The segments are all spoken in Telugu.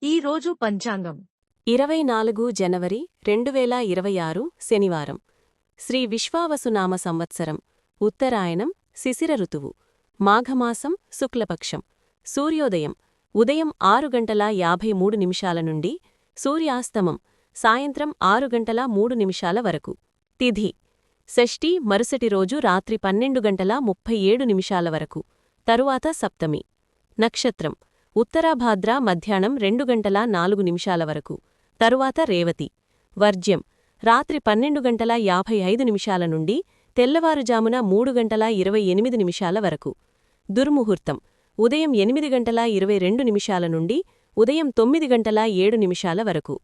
ఈ రోజు పంచాంగం 24 జనవరి 2026 శనివారం శ్రీ విశ్వావసునామ సంవత్సరం ఉత్తరాయణం శిశిర ఋతువు మాఘమాసం శుక్లపక్షం సూర్యోదయం ఉదయం 6:53 నుండి సూర్యాస్తమం సాయంత్రం 6:03 వరకు తిథి షష్ఠి మరుసటి రోజు రాత్రి 12:37 వరకు తరువాత సప్తమి నక్షత్రం ఉత్తరాభాద్ర మధ్యాహ్నం 2:04 వరకు తరువాత రేవతి వర్జ్యం రాత్రి 12:55 నుండి తెల్లవారుజామున 3:28 వరకు దుర్ముహూర్తం ఉదయం 8:22 నుండి ఉదయం 9:07 వరకు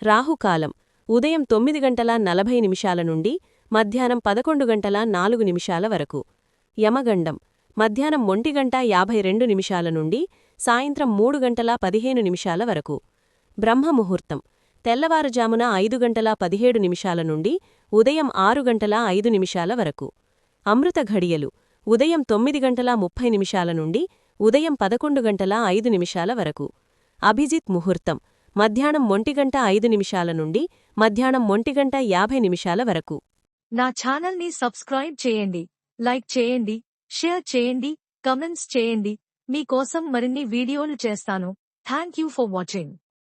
రాహుకాలం ఉదయం 9:40 నుండి మధ్యాహ్నం 11:04 వరకు యమగండం మధ్యాహ్నం 1:52 నుండి సాయంత్రం 3:15 వరకు బ్రహ్మముహూర్తం తెల్లవారుజామున 5:17 నుండి ఉదయం 6:05 వరకు అమృత ఘడియలు ఉదయం 9:30 నుండి ఉదయం 11:05 వరకు అభిజిత్ ముహూర్తం మధ్యాహ్నం 1:05 నుండి మధ్యాహ్నం 1:50 వరకు నా ఛానల్ని సబ్స్క్రైబ్ చేయండి, లైక్ చేయండి, షేర్ చేయండి, కమెంట్స్ చేయండి. మీకోసం మరిన్ని వీడియోలు చేస్తాను. Thank you for watching.